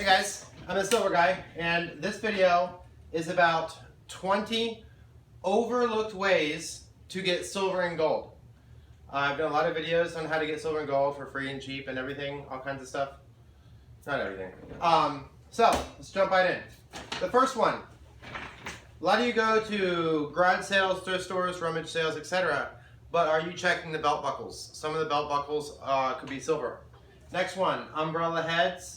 Hey guys, I'm the Silver Guy, and this video is about 20 overlooked ways to get silver and gold. I've done a lot of videos on how to get silver and gold for free and cheap and everything, all kinds of stuff. Not everything. So let's jump right in. The first one. A lot of you go to garage sales, thrift stores, rummage sales, etc. But are you checking the belt buckles? Some of the belt buckles could be silver. Next one, umbrella heads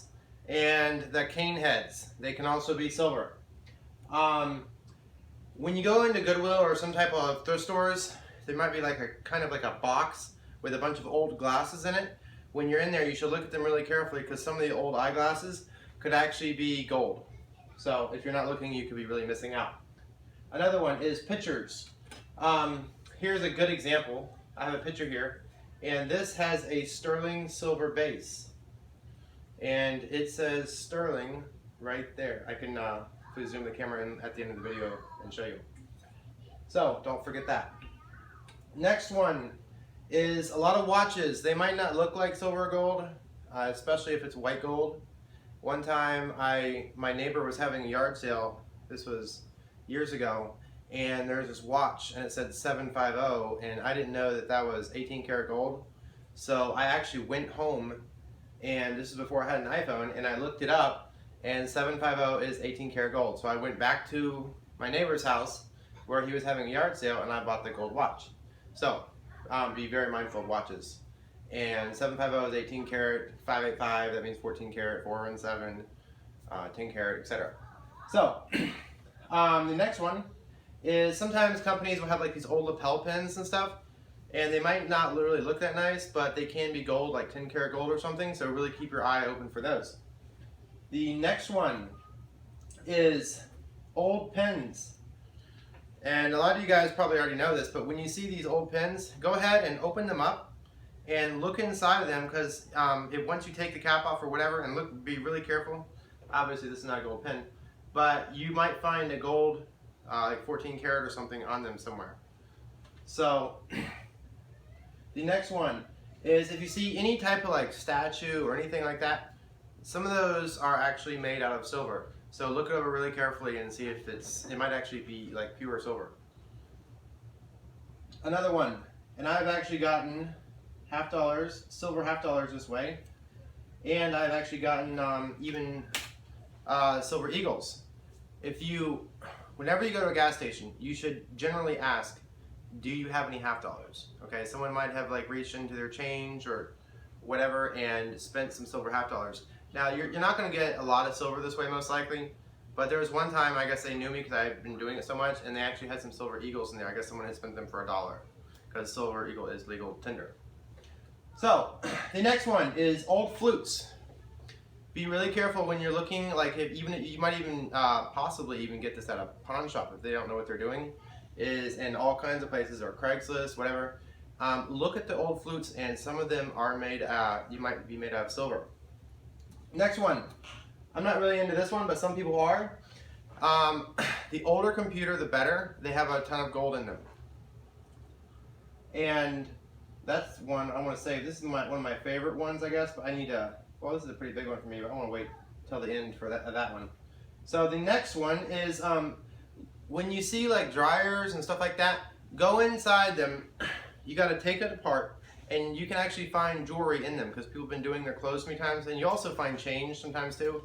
and the cane heads. They can also be silver. When you go into Goodwill or some type of thrift stores, there might be like a kind of like a box with a bunch of old glasses in it. When you're in there, you should look at them really carefully because some of the old eyeglasses could actually be gold. So if you're not looking, you could be really missing out. Another one is pictures. Here's a good example. I have a picture here, and this has a sterling silver base. And it says sterling right there. I can please zoom the camera in at the end of the video and show you. So don't forget that. Next one is a lot of watches. They might not look like silver or gold, especially if it's white gold. One time my neighbor was having a yard sale. This was years ago, and there was this watch and it said 750, and I didn't know that that was 18 karat gold. So I actually went home, and this is before I had an iPhone, and I looked it up, and 750 is 18 karat gold. So I went back to my neighbor's house where he was having a yard sale, and I bought the gold watch. So be very mindful of watches. And 750 is 18 karat, 585, that means 14 karat, 417, 10 karat, etc. So the next one is sometimes companies will have like these old lapel pins and stuff, and they might not literally look that nice, but they can be gold, like 10 karat gold or something, so really keep your eye open for those. The next one is old pins. And a lot of you guys probably already know this, but when you see these old pins, go ahead and open them up and look inside of them, because once you take the cap off or whatever, and be really careful. Obviously this is not a gold pin, but you might find a gold like 14 karat or something on them somewhere. So the next one is if you see any type of like statue or anything like that, some of those are actually made out of silver. So look it over really carefully and see if it might actually be like pure silver. Another one, and I've actually gotten half dollars, silver half dollars this way, and I've actually gotten even silver eagles. Whenever you go to a gas station, you should generally ask, do you have any half dollars? Okay, someone might have like reached into their change or whatever and spent some silver half dollars. Now you're not going to get a lot of silver this way most likely, but there was one time, I guess they knew me because I've been doing it so much, and they actually had some silver eagles in there. I guess someone had spent them for $1 because silver eagle is legal tender. So the next one is old flutes. Be really careful when you're looking, like you might even possibly even get this at a pawn shop if they don't know what they're doing, is in all kinds of places, or Craigslist, whatever. Look at the old flutes, and some of them are made, you might be made out of silver. Next one, I'm not really into this one, but some people are. The older computer, the better. They have a ton of gold in them. And that's one I want to say, this is one of my favorite ones, I guess, but I need to, well, this is a pretty big one for me, but I want to wait till the end for that one. So the next one is, when you see like dryers and stuff like that, go inside them. You got to take it apart, and you can actually find jewelry in them because people have been doing their clothes many times, and you also find change sometimes too.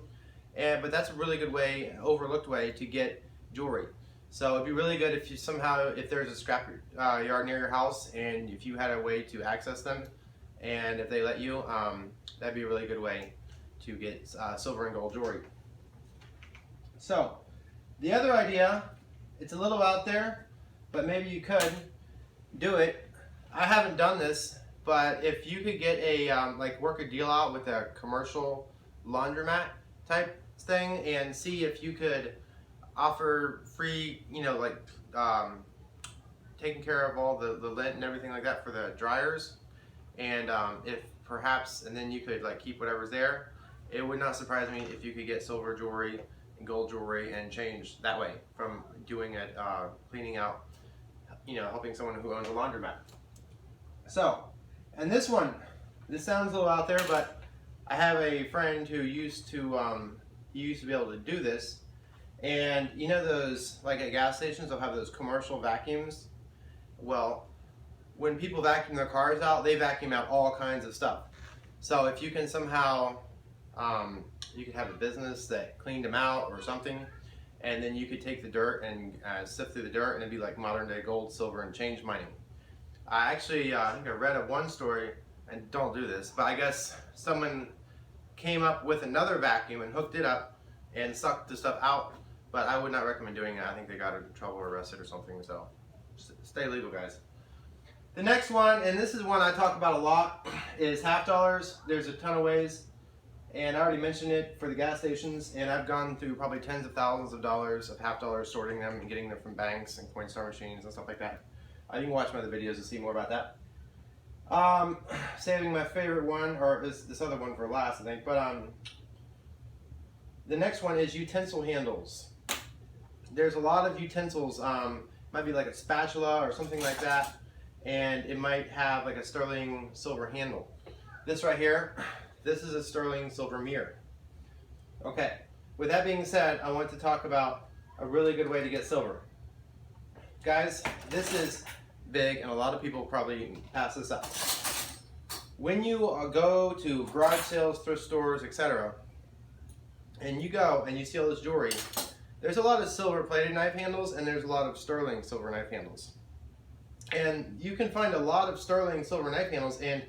But that's a really good way, overlooked way to get jewelry. So it'd be really good if you somehow, if there's a scrap yard near your house, and if you had a way to access them, and if they let you, that'd be a really good way to get silver and gold jewelry. So the other idea, it's a little out there, but maybe you could do it. I haven't done this, but if you could get a like work a deal out with a commercial laundromat type thing and see if you could offer free, like taking care of all the lint and everything like that for the dryers, and if perhaps, and then you could like keep whatever's there. It would not surprise me if you could get silver jewelry and gold jewelry and change that way from doing it, cleaning out, helping someone who owns a laundromat. So, and this one, this sounds a little out there, but I have a friend who used to you used to be able to do this. And you know those, like at gas stations, they'll have those commercial vacuums. Well, when people vacuum their cars out, they vacuum out all kinds of stuff. So if you can somehow, you could have a business that cleaned them out or something, and then you could take the dirt and sift through the dirt, and it'd be like modern day gold, silver, and change mining. I think I read one story, and don't do this, but I guess someone came up with another vacuum and hooked it up and sucked the stuff out, but I would not recommend doing that. I think they got in trouble or arrested or something, so stay legal, guys. The next one, and this is one I talk about a lot, is half dollars. There's a ton of ways, and I already mentioned it for the gas stations, and I've gone through probably tens of thousands of dollars of half dollars, sorting them and getting them from banks and coin store machines and stuff like that. You can watch my other videos to see more about that. Saving my favorite one, or this other one for last, I think, but the next one is utensil handles. There's a lot of utensils, might be like a spatula or something like that, and it might have like a sterling silver handle. This right here, this is a sterling silver mirror. Okay, with that being said, I want to talk about a really good way to get silver. Guys, this is big, and a lot of people probably pass this up. When you go to garage sales, thrift stores, etc., and you go and you see all this jewelry, there's a lot of silver plated knife handles, and there's a lot of sterling silver knife handles. And you can find a lot of sterling silver knife handles, and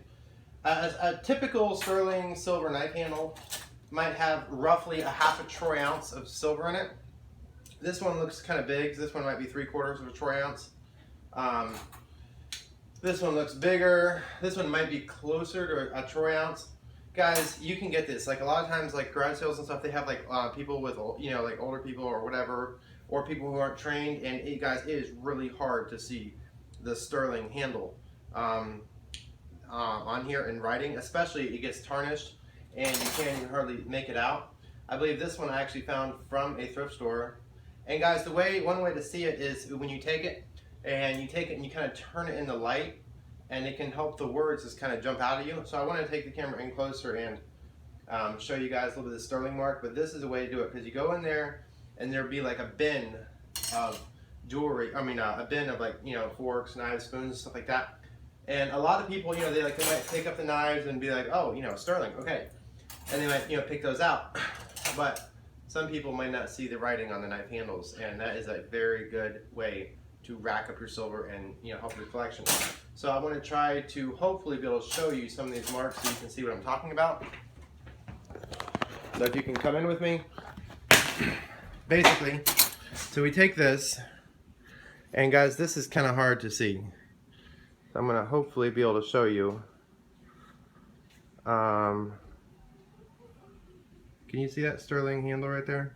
a typical sterling silver knife handle might have roughly a half a troy ounce of silver in it. This one looks kind of big, so this one might be 3/4 of a troy ounce. This one looks bigger. This one might be closer to a troy ounce. Guys, you can get this. Like a lot of times, like garage sales and stuff, they have like people with, you know, like older people or whatever, or people who aren't trained. And guys, it is really hard to see the sterling handle on here in writing. Especially, it gets tarnished and you can't even hardly make it out. I believe this one I actually found from a thrift store. And guys, one way to see it is when you take it and you kind of turn it in the light, and it can help the words just kind of jump out of you. So I want to take the camera in closer and show you guys a little bit of the sterling mark, but this is a way to do it, because you go in there and there'll be like a bin of jewelry, a bin of, like, you know, forks, knives, spoons, stuff like that. And a lot of people, you know, they might pick up the knives and be like, oh, you know, sterling, okay. And they might, you know, pick those out. But some people might not see the writing on the knife handles, and that is a very good way to rack up your silver and, you know, help your collection. So I want to try to hopefully be able to show you some of these marks so you can see what I'm talking about. So if you can come in with me. Basically, so we take this, and guys, this is kind of hard to see. So I'm going to hopefully be able to show you. Can you see that sterling handle right there?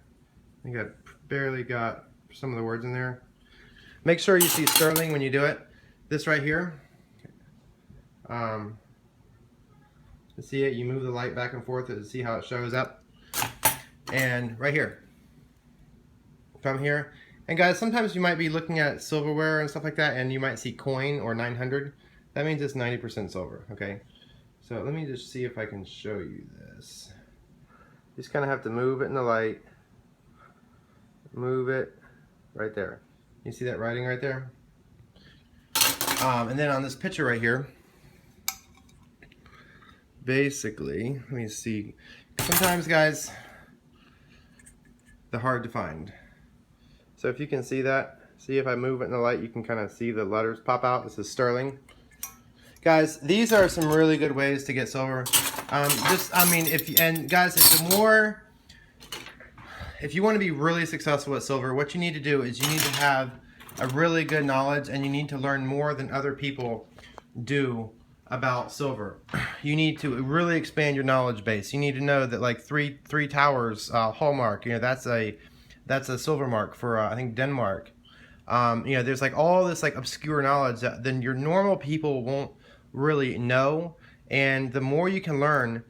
I think I barely got some of the words in there. Make sure you see sterling when you do it. This right here. To see it, you move the light back and forth to see how it shows up. And right here. From here. And guys, sometimes you might be looking at silverware and stuff like that, and you might see coin or 900. That means it's 90% silver, okay? So let me just see if I can show you this. Just kind of have to move it in the light. Move it right there. You see that writing right there? And then on this picture right here, basically, let me see. Sometimes, guys, they're hard to find. So if you can see that, see if I move it in the light, you can kind of see the letters pop out. This is sterling. Guys, these are some really good ways to get silver. Guys, if you want to be really successful with silver, what you need to do is you need to have a really good knowledge, and you need to learn more than other people do about silver. You need to really expand your knowledge base. You need to know that, like, three towers hallmark, you know, that's a silver mark for I think Denmark. You know, there's like all this like obscure knowledge that then your normal people won't really know, and the more you can learn,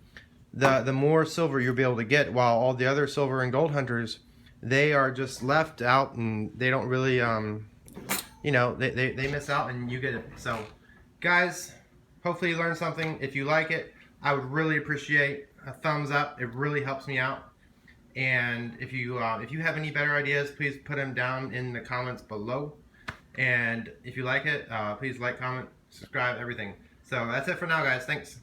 the more silver you'll be able to get, while all the other silver and gold hunters, they are just left out, and they don't really you know, they miss out, and you get it. So guys, hopefully you learned something. If you like it, I would really appreciate a thumbs up. It really helps me out. And if you have any better ideas, please put them down in the comments below. And if you like it, please like, comment, subscribe, everything. So that's it for now, guys. Thanks.